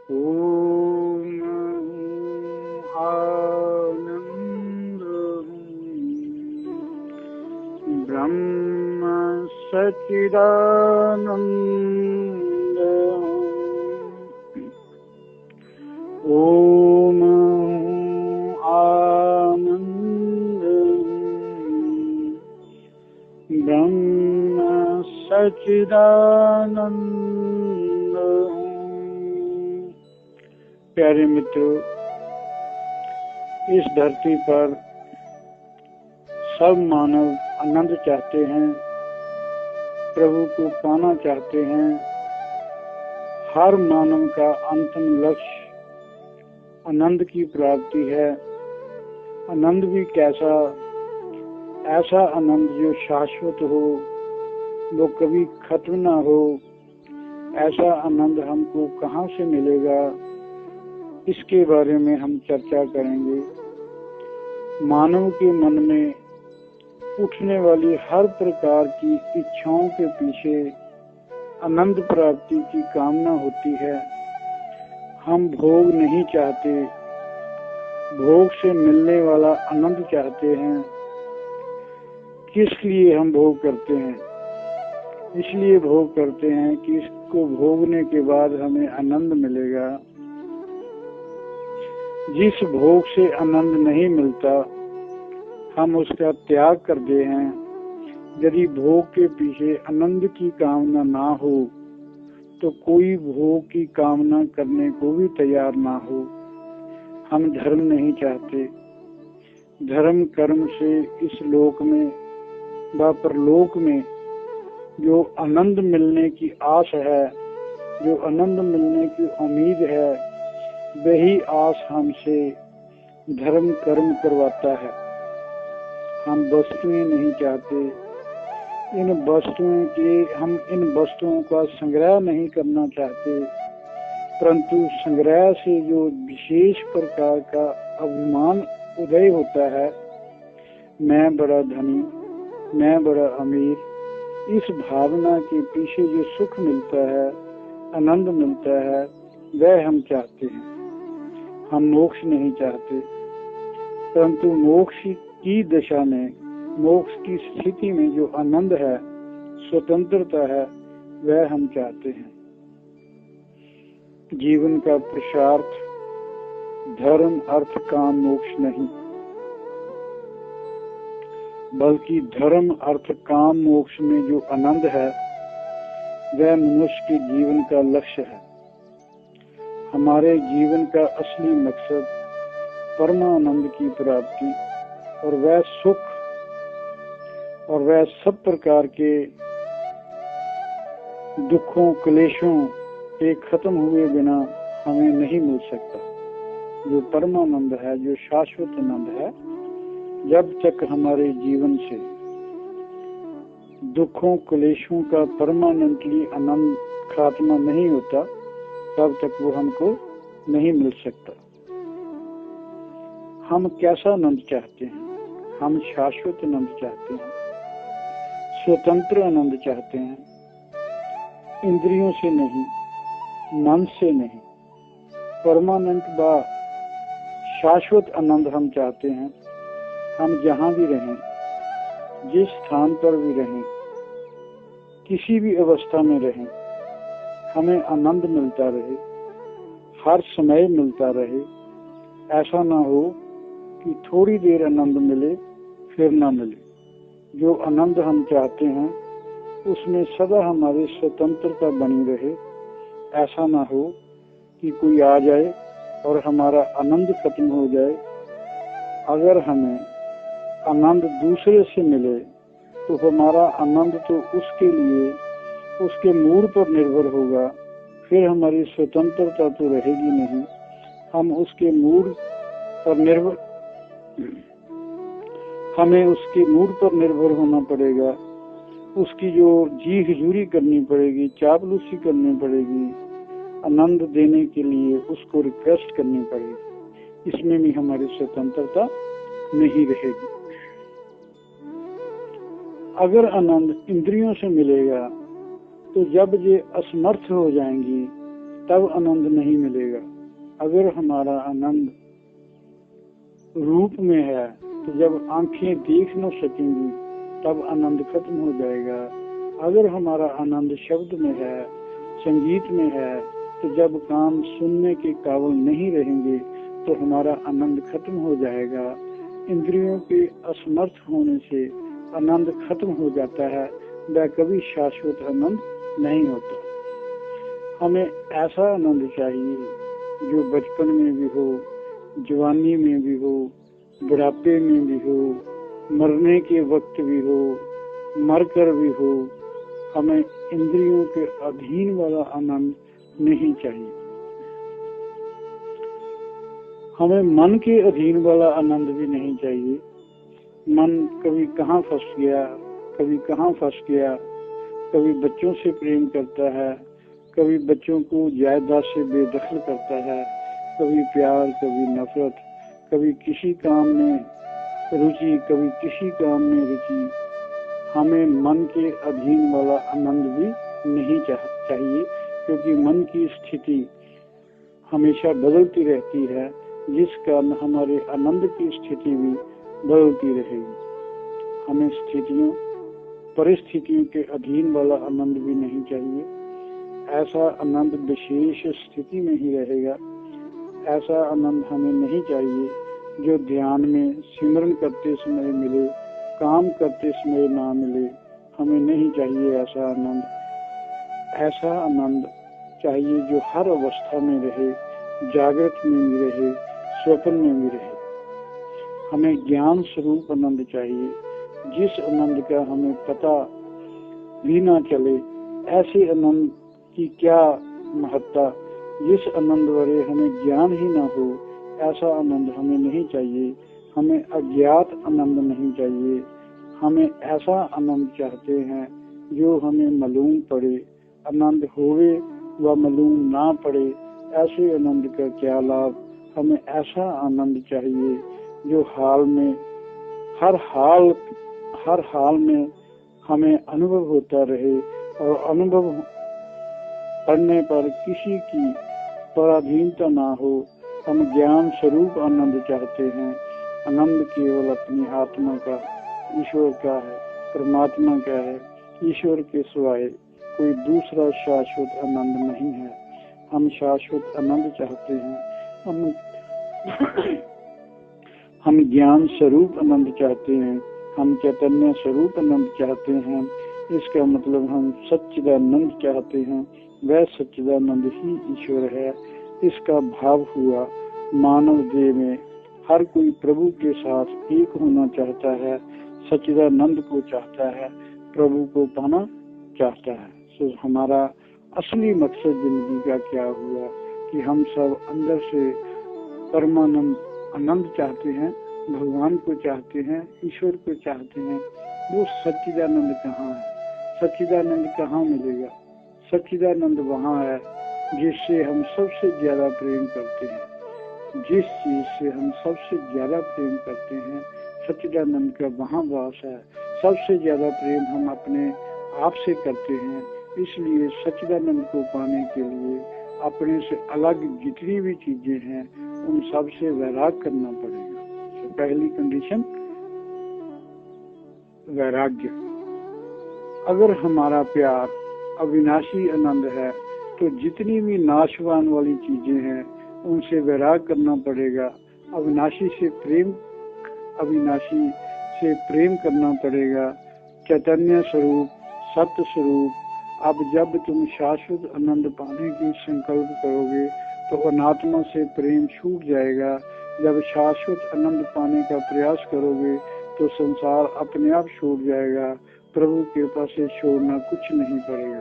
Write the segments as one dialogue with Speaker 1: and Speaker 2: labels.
Speaker 1: ॐ आनन्दं ब्रह्म सच्चिदानन्दं ॐ आनन्दं ब्रह्म सच्चिदानन्दं। प्यारे मित्रों, इस धरती पर सब मानव आनंद चाहते हैं, प्रभु को पाना चाहते हैं। हर मानव का अंतिम लक्ष्य आनंद की प्राप्ति है। आनंद भी कैसा? ऐसा आनंद जो शाश्वत हो, वो कभी खत्म ना हो। ऐसा आनंद हमको कहाँ से मिलेगा, इसके बारे में हम चर्चा करेंगे। मानव के मन में उठने वाली हर प्रकार की इच्छाओं के पीछे आनंद प्राप्ति की कामना होती है। हम भोग नहीं चाहते, भोग से मिलने वाला आनंद चाहते हैं। किस लिए हम भोग करते हैं? इसलिए भोग करते हैं कि इसको भोगने के बाद हमें आनंद मिलेगा। जिस भोग से आनंद नहीं मिलता, हम उसका त्याग करते हैं। यदि भोग के पीछे आनंद की कामना ना हो, तो कोई भोग की कामना करने को भी तैयार ना हो। हम धर्म नहीं चाहते। धर्म कर्म से इस लोक में व परलोक में जो आनंद मिलने की आस है, जो आनंद मिलने की उम्मीद है, वही आस हमसे धर्म कर्म करवाता है। हम वस्तुएं नहीं चाहते। हम इन वस्तुओं का संग्रह नहीं करना चाहते, परंतु संग्रह से जो विशेष प्रकार का अभिमान उदय होता है, मैं बड़ा धनी, मैं बड़ा अमीर, इस भावना के पीछे जो सुख मिलता है, आनंद मिलता है, वह हम चाहते हैं। हम मोक्ष नहीं चाहते, परंतु मोक्ष की दशा में, मोक्ष की स्थिति में जो आनंद है, स्वतंत्रता है, वह हम चाहते हैं। जीवन का पुरुषार्थ धर्म अर्थ काम मोक्ष नहीं, बल्कि धर्म अर्थ काम मोक्ष में जो आनंद है, वह मनुष्य के जीवन का लक्ष्य है। हमारे जीवन का असली मकसद परमानंद की प्राप्ति और वह सुख और वह सब प्रकार के दुखों क्लेशों के खत्म हुए बिना हमें नहीं मिल सकता। जो परमानंद है, जो शाश्वत आनंद है, जब तक हमारे जीवन से दुखों क्लेशों का परमानेंटली आनंद खात्मा नहीं होता, तब तक वो हमको नहीं मिल सकता। हम कैसा आनंद चाहते हैं? हम शाश्वत आनंद चाहते हैं, स्वतंत्र आनंद चाहते हैं, इंद्रियों से नहीं, मन से नहीं। परमानेंट व शाश्वत आनंद हम चाहते हैं। हम जहाँ भी रहें, जिस स्थान पर भी रहें, किसी भी अवस्था में रहें, हमें आनंद मिलता रहे, हर समय मिलता रहे। ऐसा ना हो कि थोड़ी देर आनंद मिले फिर ना मिले। जो आनंद हम चाहते हैं, उसमें सदा हमारी स्वतंत्रता बनी रहे। ऐसा ना हो कि कोई आ जाए और हमारा आनंद खत्म हो जाए। अगर हमें आनंद दूसरे से मिले, तो हमारा आनंद तो उसके लिए, उसके मूड पर निर्भर होगा। फिर हमारी स्वतंत्रता तो रहेगी नहीं। हम उसके मूड पर निर्भर हमें उसके मूड पर निर्भर होना पड़ेगा। उसकी जो जी हुजूरी करनी पड़ेगी, चापलूसी करनी पड़ेगी, आनंद देने के लिए उसको रिक्वेस्ट करनी पड़ेगी। इसमें भी हमारी स्वतंत्रता नहीं रहेगी। अगर आनंद इंद्रियों से मिलेगा, तो जब ये असमर्थ हो जाएंगी, तब आनंद नहीं मिलेगा। अगर हमारा आनंद रूप में है तो जब आंखें देख न सकेंगी तब आनंद खत्म हो जाएगा। अगर हमारा आनंद शब्द में है, संगीत में है, तो जब कान सुनने के काबिल नहीं रहेंगे तो हमारा आनंद खत्म हो जाएगा। इंद्रियों के असमर्थ होने से आनंद खत्म हो जाता है, वह कभी शाश्वत आनंद नहीं होता। हमें ऐसा आनंद चाहिए जो बचपन में भी हो, जवानी में भी हो, बुढ़ापे में भी हो, मरने के वक्त भी हो, मरकर भी हो। हमें इंद्रियों के अधीन वाला आनंद नहीं चाहिए। हमें मन के अधीन वाला आनंद भी नहीं चाहिए। मन कभी कहाँ फंस गया, कभी कहाँ फंस गया। कभी बच्चों से प्रेम करता है, कभी बच्चों को जायदाद से बेदखल करता है, कभी प्यार, कभी नफरत, कभी किसी काम में रुचि, कभी किसी काम में रुचि। हमें मन के अधीन वाला आनंद भी नहीं चाहिए, क्योंकि मन की स्थिति हमेशा बदलती रहती है, जिस कारण हमारे आनंद की स्थिति भी बदलती रहेगी। हमें स्थितियों, परिस्थितियों के अधीन वाला आनंद भी नहीं चाहिए। ऐसा आनंद विशेष स्थिति में ही रहेगा। ऐसा आनंद हमें नहीं चाहिए जो ध्यान में सिमरन करते समय मिले, काम करते समय ना मिले। हमें नहीं चाहिए ऐसा आनंद। ऐसा आनंद चाहिए जो हर अवस्था में रहे, जागृत में भी रहे, स्वप्न में भी रहे। हमें ज्ञान स्वरूप आनंद चाहिए, जिस आनंद का हमें पता भी ना चले। ऐसे आनंद की क्या महत्ता, जिस आनंद वाले हमें ज्ञान ही ना हो, ऐसा आनंद हमें नहीं चाहिए। हमें अज्ञात आनंद नहीं चाहिए। हमें ऐसा आनंद चाहते हैं जो हमें मालूम पड़े। आनंद होवे व मालूम ना पड़े, ऐसे आनंद का क्या लाभ। हमें ऐसा आनंद चाहिए जो हाल में, हर हाल में हमें अनुभव होता रहे, और अनुभव करने पर किसी की पराधीनता ना हो। हम ज्ञान स्वरूप आनंद चाहते हैं। आनंद केवल अपनी आत्मा का, ईश्वर का है, परमात्मा का है। ईश्वर के सिवाय कोई दूसरा शाश्वत आनंद नहीं है। हम शाश्वत आनंद चाहते हैं। हम ज्ञान स्वरूप आनंद चाहते हैं। हम चैतन्य स्वरूप आनंद चाहते हैं। इसका मतलब हम सच्चिदानंद चाहते हैं। वह सच्चिदानंद ही ईश्वर है। इसका भाव हुआ मानव देह में हर कोई प्रभु के साथ एक होना चाहता है, सच्चिदानंद को चाहता है, प्रभु को पाना चाहता है। तो हमारा असली मकसद जिंदगी का क्या हुआ कि हम सब अंदर से परमानंद आनंद चाहते हैं, भगवान को चाहते हैं, ईश्वर को चाहते हैं। वो सच्चिदानंद कहाँ है? सच्चिदानंद कहाँ मिलेगा? सच्चिदानंद वहाँ है जिससे हम सबसे ज्यादा प्रेम करते हैं। जिस चीज से हम सबसे ज्यादा प्रेम करते हैं, सच्चिदानंद का वहाँ वास है। सबसे ज्यादा प्रेम हम अपने आप से करते हैं। इसलिए सच्चिदानंद को पाने के लिए अपने से अलग जितनी भी चीजें हैं उन सब से वैराग करना पड़ेगा। तो पहली कंडीशन वैराग्य। अगर हमारा प्यार अविनाशी आनंद है तो जितनी भी नाशवान वाली चीजें हैं उनसे वैराग करना पड़ेगा। अविनाशी से प्रेम करना पड़ेगा। चैतन्य स्वरूप, सत्य स्वरूप। अब जब तुम शाश्वत आनंद पाने की संकल्प करोगे तो अनात्मा से प्रेम छूट जाएगा। जब शाश्वत आनंद पाने का प्रयास करोगे तो संसार अपने आप छूट जाएगा। प्रभु के पास से छोड़ना कुछ नहीं पड़ेगा,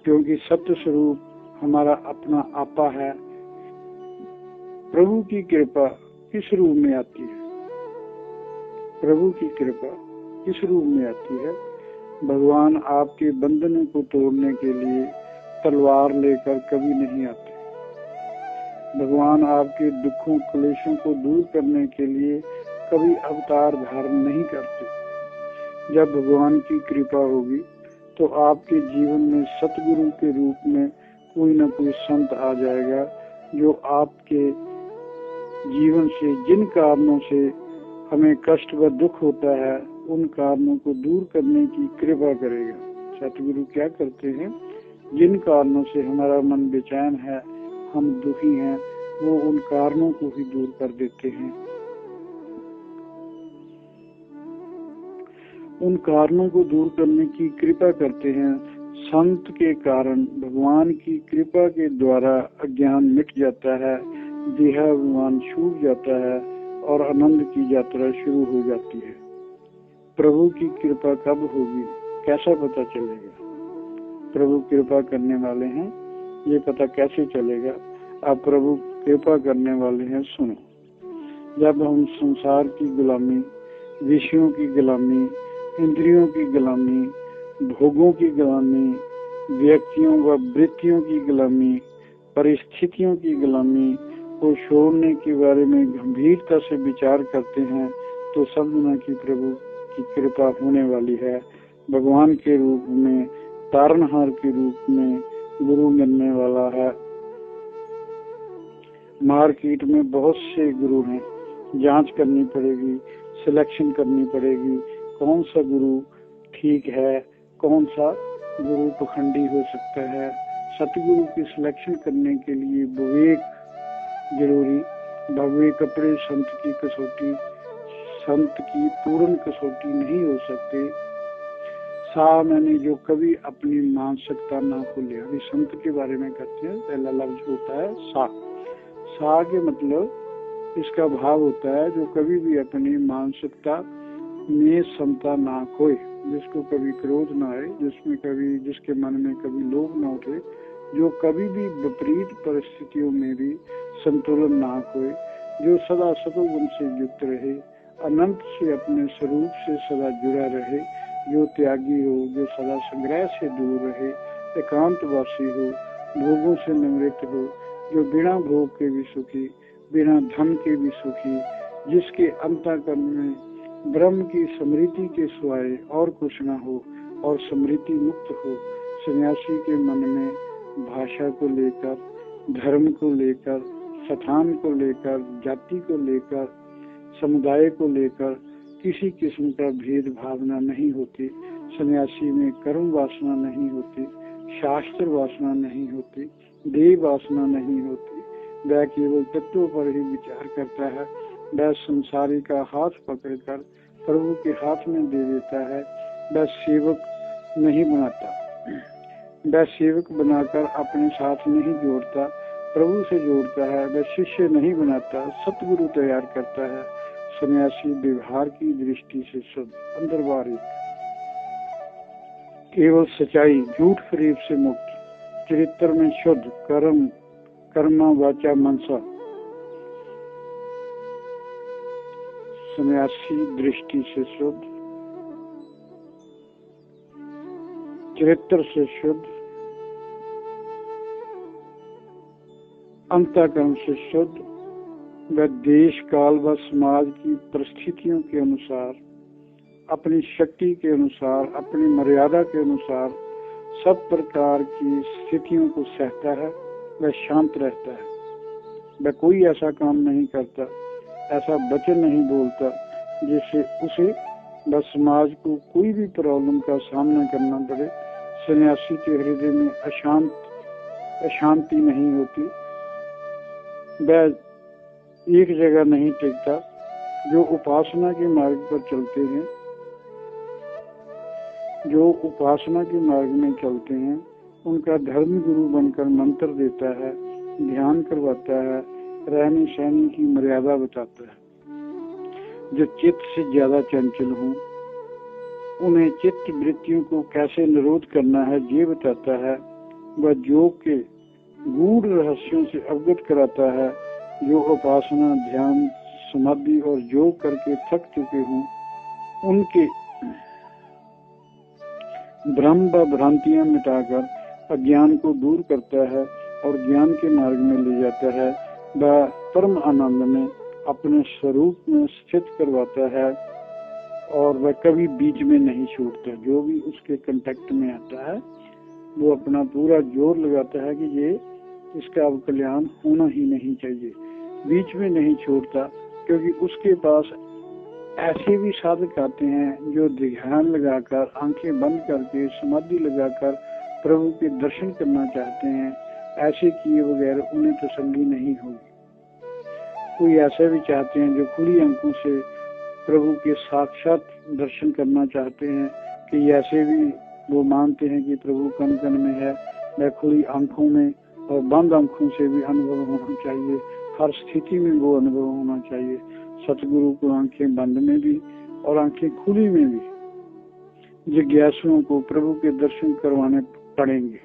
Speaker 1: क्योंकि सत्य स्वरूप हमारा अपना आपा है। प्रभु की कृपा किस रूप में आती है? प्रभु की कृपा किस रूप में आती है? भगवान आपके बंधनों को तोड़ने के लिए तलवार लेकर कभी नहीं आते। भगवान आपके दुखों, क्लेशों को दूर करने के लिए कभी अवतार धारण नहीं करते। जब भगवान की कृपा होगी तो आपके जीवन में सतगुरु के रूप में कोई ना कोई संत आ जाएगा जो आपके जीवन से जिन कारणों से हमें कष्ट व दुख होता है उन कारणों को दूर करने की कृपा करेगा। सतगुरु क्या करते हैं, जिन कारणों से हमारा मन बेचैन है, हम दुखी हैं, वो उन कारणों को ही दूर कर देते हैं। उन कारणों को दूर करने की कृपा करते हैं। संत के कारण भगवान की कृपा के द्वारा अज्ञान मिट जाता है, देहाभिमान छूट जाता है और आनंद की यात्रा शुरू हो जाती है। प्रभु की कृपा कब होगी, कैसा पता चलेगा? प्रभु कृपा करने वाले हैं, ये पता कैसे चलेगा? आप प्रभु कृपा करने वाले हैं, सुनो। जब हम संसार की गुलामी, विषयों की गुलामी, इंद्रियों की गुलामी, भोगों की गुलामी, व्यक्तियों व वृत्तियों की गुलामी, परिस्थितियों की गुलामी को छोड़ने के बारे में गंभीरता से विचार करते हैं तो समझना कि प्रभु की कृपा होने वाली है। भगवान के रूप में, तारणहार के रूप में गुरु मिलने वाला है। मार्केट में बहुत से गुरु हैं, जांच करनी पड़ेगी, सिलेक्शन करनी पड़ेगी, कौन सा गुरु ठीक है, कौन सा गुरु पखंडी हो सकता है। सतगुरु की सिलेक्शन करने के लिए विवेक जरूरी। भगवे कपड़े संत की कसौटी, संत की पूर्ण कसौटी नहीं हो सकते। सा मैंने जो कभी अपनी मानसिकता ना खोले, अभी संत के बारे में कहते हैं, पहला लफ्ज होता है सा। सा के मतलब इसका भाव होता है जो कभी भी अपनी मानसिकता में समता ना खोए, जिसको कभी क्रोध ना आए, जिसके मन में कभी लोभ ना उठे, जो कभी भी विपरीत परिस्थितियों में भी संतुलन ना खोए, जो सदा सतोगुण से युक्त रहे, अनंत से अपने स्वरूप से सदा जुड़ा रहे, जो त्यागी हो, जो सदा संग्रह से दूर रहे, एकांतवासी हो, भोगों से निवृत्त हो, जो बिना भोग के भी सुखी, बिना धन के भी सुखी, जिसके अंतःकरण में ब्रह्म की स्मृति के सिवाय और कुछ न हो और स्मृति मुक्त हो। सन्यासी के मन में भाषा को लेकर, धर्म को लेकर, स्थान को लेकर, जाति को लेकर, समुदाय को लेकर किसी किस्म का भेद भावना नहीं होती। सन्यासी में कर्म वासना नहीं होती, शास्त्र वासना नहीं होती, देह वासना नहीं होती। वह केवल तत्वों पर ही विचार करता है। वह संसारी का हाथ पकड़कर प्रभु के हाथ में दे देता है। वह सेवक नहीं बनाता, वह सेवक बनाकर अपने साथ नहीं जोड़ता, प्रभु से जोड़ता है। वह शिष्य नहीं बनाता, सतगुरु तैयार करता है। सन्यासी व्यवहार की दृष्टि से शुद्ध, अंदर बाहर केवल सच्चाई, झूठ फरेब से मुक्त, चरित्र में शुद्ध, कर्म वाचा मनसा। सन्यासी दृष्टि से शुद्ध, चरित्र से शुद्ध, अंतःकरण से शुद्ध। वह देश काल व समाज की परिस्थितियों के अनुसार, अपनी शक्ति के अनुसार, अपनी मर्यादा के अनुसार सब प्रकार की स्थितियों को सहता है। वह शांत रहता है। वह कोई ऐसा काम नहीं करता, ऐसा वचन नहीं बोलता जिससे उसे व समाज को कोई भी प्रॉब्लम का सामना करना पड़े। सन्यासी के हृदय में अशांति नहीं होती। वह एक जगह नहीं टिकता। जो उपासना के मार्ग पर चलते हैं, जो उपासना के मार्ग में चलते हैं, उनका धर्म गुरु बनकर मंत्र देता है, ध्यान करवाता है, रहने सहने की मर्यादा बताता है। जो चित्त से ज्यादा चंचल हों, उन्हें चित्त वृत्तियों को कैसे निरोध करना है ये बताता है। वह योग के गूढ़ रहस्यों से अवगत कराता है। जो उपासना, ध्यान, समाधि और योग करके थक चुके हों, उनके भ्रम व भ्रांतियां मिटाकर अज्ञान को दूर करता है और ज्ञान के मार्ग में ले जाता है। वह परम आनंद में अपने स्वरूप में स्थित करवाता है और वह कभी बीच में नहीं छूटता। जो भी उसके कांटेक्ट में आता है वो अपना पूरा जोर लगाता है कि ये इसका अब कल्याण होना ही नहीं चाहिए, बीच में नहीं छोड़ता, क्योंकि उसके पास ऐसे भी साधक आते हैं जो ध्यान लगाकर, आंखें बंद करके, समाधि लगाकर प्रभु के दर्शन करना चाहते हैं। ऐसे किए बगैर उन्हें तसल्ली नहीं होगी। कोई ऐसे भी चाहते हैं जो खुली आंखों से प्रभु के साक्षात दर्शन करना चाहते हैं, कि ऐसे भी वो मानते हैं कि प्रभु कण कण में है। मैं खुली आंखों में और बंद आंखों से भी अनुभव होना चाहिए, हर स्थिति में वो अनुभव होना चाहिए। सतगुरु को आंखें बंद में भी और आंखें खुली में भी जिज्ञासुओं को प्रभु के दर्शन करवाने पड़ेंगे,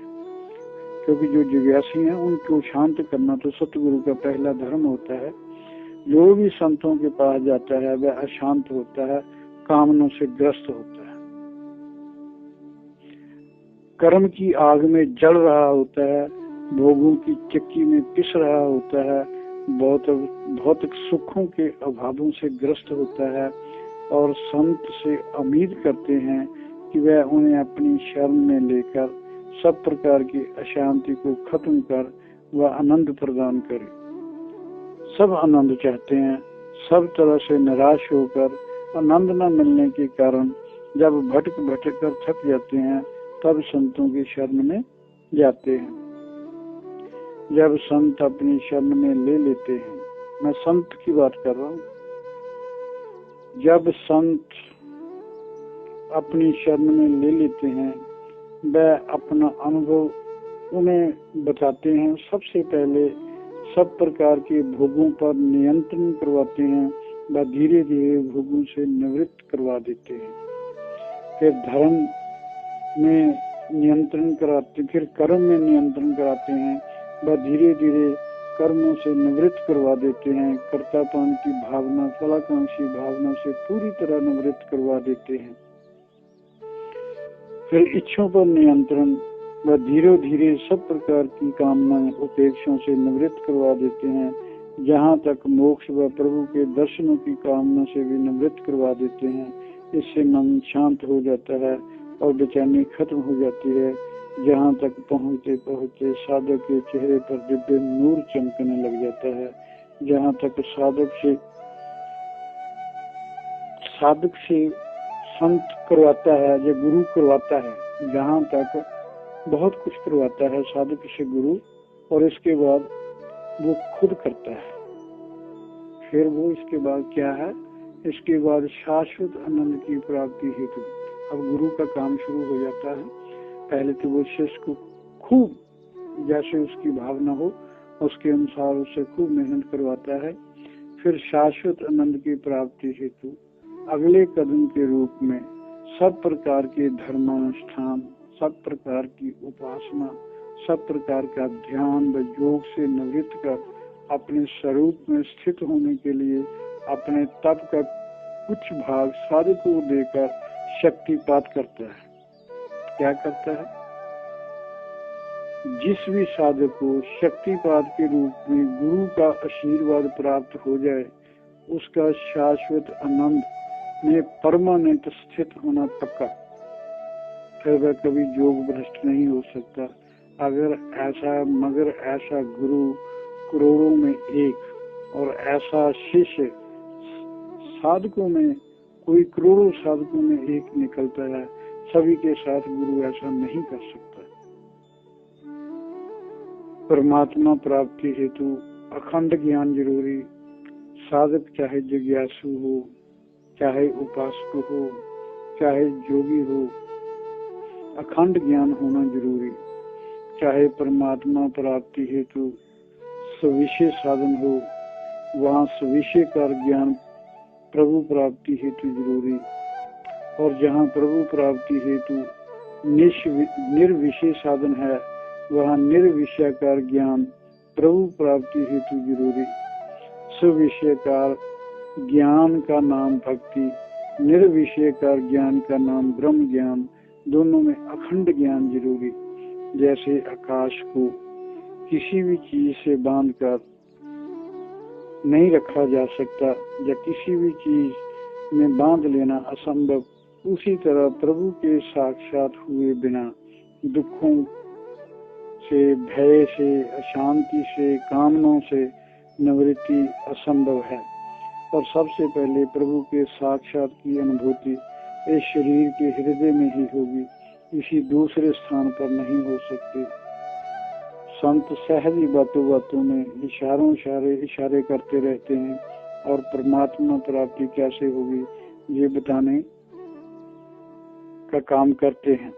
Speaker 1: क्योंकि जो जिज्ञासी हैं उनको शांत करना तो सतगुरु का पहला धर्म होता है। जो भी संतों के पास जाता है वह अशांत होता है, कामनों से ग्रस्त होता है, कर्म की आग में जल रहा होता है, भोगों की चक्की में पिस रहा होता है, भौतिक सुखों के अभावों से ग्रस्त होता है, और संत से उम्मीद करते हैं कि वह उन्हें अपनी शरण में लेकर सब प्रकार की अशांति को खत्म कर वह आनंद प्रदान करे। सब आनंद चाहते हैं, सब तरह से निराश होकर आनंद न मिलने के कारण जब भटक भटक कर थक जाते हैं तब संतों की शरण में जाते हैं। जब संत अपनी शरण में ले लेते हैं, मैं संत की बात कर रहा हूँ, जब संत अपनी शरण में ले लेते हैं वह अपना अनुभव उन्हें बताते हैं। सबसे पहले सब प्रकार के भोगों पर नियंत्रण करवाते हैं, वह धीरे धीरे भोगों से निवृत्त करवा देते हैं। फिर धर्म में नियंत्रण कराते, फिर कर्म में नियंत्रण कराते हैं, वह धीरे धीरे कर्मों से निवृत्त करवा देते हैं। कर्तापन की भावना, फलाकांक्षी भावना से पूरी तरह निवृत्त करवा देते हैं। फिर इच्छाओं पर नियंत्रण, वह धीरे धीरे सब प्रकार की कामनाएं, उपेक्षाओं से निवृत्त करवा देते हैं। जहाँ तक मोक्ष व प्रभु के दर्शनों की कामना से भी निवृत्त करवा देते हैं। इससे मन शांत हो जाता है और बेचैनी खत्म हो जाती है। जहाँ तक पहुँचते पहुँचते साधक के चेहरे पर दिव्य नूर चमकने लग जाता है। जहाँ तक साधक से संत करवाता है या गुरु करवाता है, जहाँ तक बहुत कुछ करवाता है साधक से गुरु, और इसके बाद वो खुद करता है। फिर वो इसके बाद क्या है, इसके बाद शाश्वत आनंद की प्राप्ति हेतु अब गुरु का काम शुरू हो जाता है। पहले तो वो शिष्य को खूब जैसे उसकी भावना हो उसके अनुसार उससे खूब मेहनत करवाता है। फिर शाश्वत आनंद की प्राप्ति हेतु अगले कदम के रूप में सब प्रकार के धर्मानुष्ठान, सब प्रकार की उपासना, सब प्रकार का ध्यान व योग से निवृत्त कर अपने स्वरूप में स्थित होने के लिए अपने तप का कुछ भाग साधक को देकर शक्तिपात करता है। क्या करता है? जिस भी साधक को शक्तिपात के रूप में गुरु का आशीर्वाद प्राप्त हो जाए, उसका शाश्वत आनंद में परमानेंट स्थित होना पक्का। फिर वह कभी योग भ्रष्ट नहीं हो सकता। मगर ऐसा गुरु करोड़ों में एक, और ऐसा शिष्य साधकों में कोई करोड़ों साधकों में एक निकलता है। सभी के साथ गुरु ऐसा नहीं कर सकता। परमात्मा प्राप्ति हेतु अखंड ज्ञान जरूरी। साधक चाहे जिज्ञासु हो, चाहे उपासक हो, चाहे जोगी हो, अखंड ज्ञान होना जरूरी। चाहे परमात्मा प्राप्ति हेतु सविशेष साधन हो, वहाँ सविशेष का ज्ञान प्रभु प्राप्ति हेतु जरूरी। और जहाँ प्रभु प्राप्ति हेतु निर्विशेष साधन है, वहाँ निर्विषयाकार ज्ञान प्रभु प्राप्ति हेतु जरूरी। सविषयकार ज्ञान का नाम भक्ति, निर्विषयकार ज्ञान का नाम ब्रह्म ज्ञान। दोनों में अखंड ज्ञान जरूरी। जैसे आकाश को किसी भी चीज से बांधकर नहीं रखा जा सकता या किसी भी चीज में बांध लेना असंभव, उसी तरह प्रभु के साक्षात हुए बिना दुखों से, भय से, अशांति से, कामनाओं से निवृत्ति असंभव है। और सबसे पहले प्रभु के साक्षात की अनुभूति इस शरीर के हृदय में ही होगी, किसी दूसरे स्थान पर नहीं हो सकती। संत सहज ही बातों बातों में इशारे करते रहते हैं और परमात्मा प्राप्ति कैसे होगी ये बताने का काम करते हैं।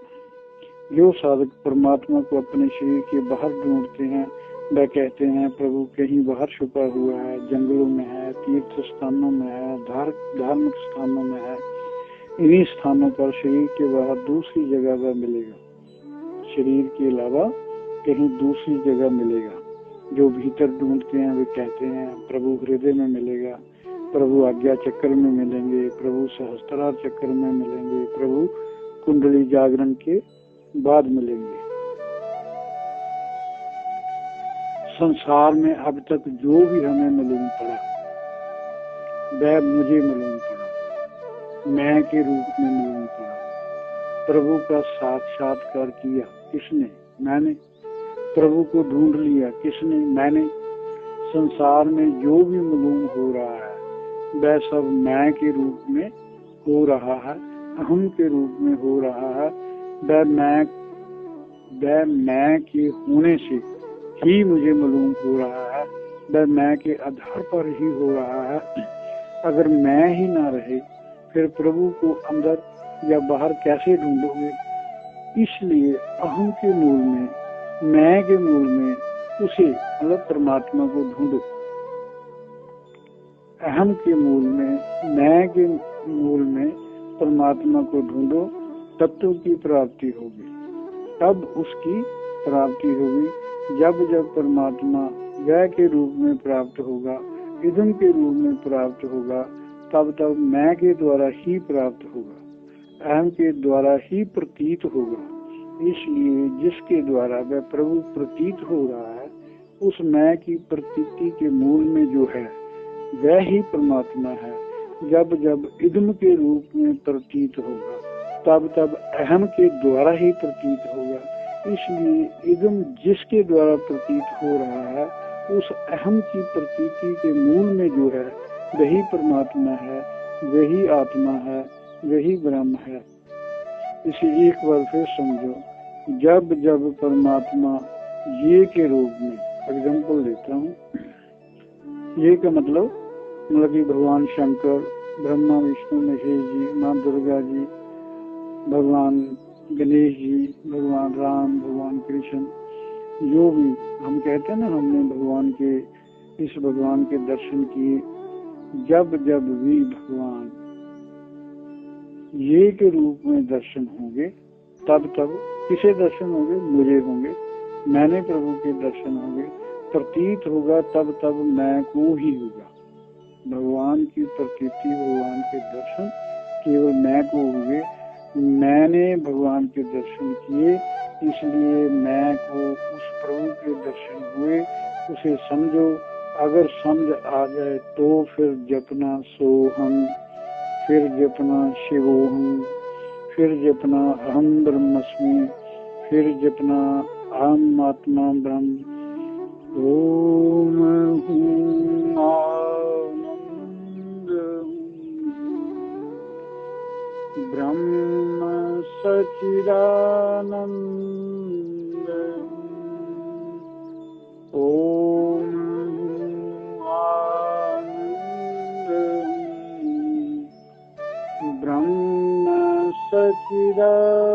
Speaker 1: जो साधक परमात्मा को अपने शरीर के बाहर ढूंढते हैं वह कहते हैं प्रभु कहीं बाहर छुपा हुआ है, जंगलों में है, तीर्थ स्थानों में है, धार्मिक स्थानों में है। इन्हीं स्थानों पर शरीर के बाहर दूसरी जगह वह मिलेगा, शरीर के अलावा कहीं दूसरी जगह मिलेगा। जो भीतर ढूंढते हैं वे कहते हैं प्रभु हृदय में मिलेगा, प्रभु आज्ञा चक्र में मिलेंगे, प्रभु सहस्त्रार चक्र में मिलेंगे, प्रभु कुंडली जागरण के बाद मिलेंगे। संसार में अब तक जो भी हमें मालूम पड़ा वह मुझे मालूम पड़ा, मैं के रूप में मालूम पड़ा। प्रभु का साक्षात्कार किया किसने? मैंने। प्रभु को ढूंढ लिया किसने? मैंने। संसार में जो भी मालूम हो रहा है वह सब मैं के रूप में हो रहा है, अहम के रूप में हो रहा है। वह मैं के होने से ही मुझे मालूम हो रहा है, वह मैं के आधार पर ही हो रहा है। अगर मैं ही ना रहे फिर प्रभु को अंदर या बाहर कैसे ढूंढोगे? इसलिए अहम के मूल में, मैं के मूल में उसे मतलब परमात्मा को ढूंढो। अहम के मूल में, मैं के मूल में परमात्मा को ढूंढो, तत्व की प्राप्ति होगी। तब उसकी प्राप्ति होगी जब जब परमात्मा वह के रूप में प्राप्त होगा, इदम के रूप में प्राप्त होगा, तब तब मैं के द्वारा ही प्राप्त होगा, अहम के द्वारा ही प्रतीत होगा। इसलिए जिसके द्वारा वह प्रभु प्रतीत हो रहा है उस मैं की प्रतीति के मूल में जो है वह ही परमात्मा है। जब जब इदम के रूप में प्रतीत होगा तब तब अहम के द्वारा ही प्रतीत होगा। इसलिए इदम जिसके द्वारा प्रतीत हो रहा है उस अहम की प्रतीति के मूल में जो है वही परमात्मा है, वही आत्मा है, वही ब्रह्म है। इसे एक बार फिर समझो। जब जब परमात्मा ये के रूप में, एग्जाम्पल देता हूँ, ये का मतलब कि भगवान शंकर, ब्रह्मा विष्णु महेश जी, माँ दुर्गा जी, भगवान गणेश जी, भगवान राम, भगवान कृष्ण, जो भी हम कहते हैं ना, हमने भगवान के, इस भगवान के दर्शन किए। जब जब भी भगवान ये के रूप में दर्शन होंगे तब तब किसे दर्शन होंगे? मुझे होंगे। मैंने प्रभु के दर्शन होंगे। प्रतीत होगा तब तब मैं को ही होगा। भगवान की प्रतीति, भगवान के दर्शन केवल मैं को होंगे। मैंने भगवान के दर्शन किए, इसलिए मैं को उस प्रभु के दर्शन हुए। उसे समझो। अगर समझ आ जाए तो फिर जपना सोहम, फिर जपना शिवोहम, फिर जपना अहम ब्रह्मस्मि, फिर जपना अहम आत्मा ब्रह्म। ओम हूं आनंद ब्रह्म सच्चिदानंद। ओम आनंद ब्रह्म सच्चिदानंद।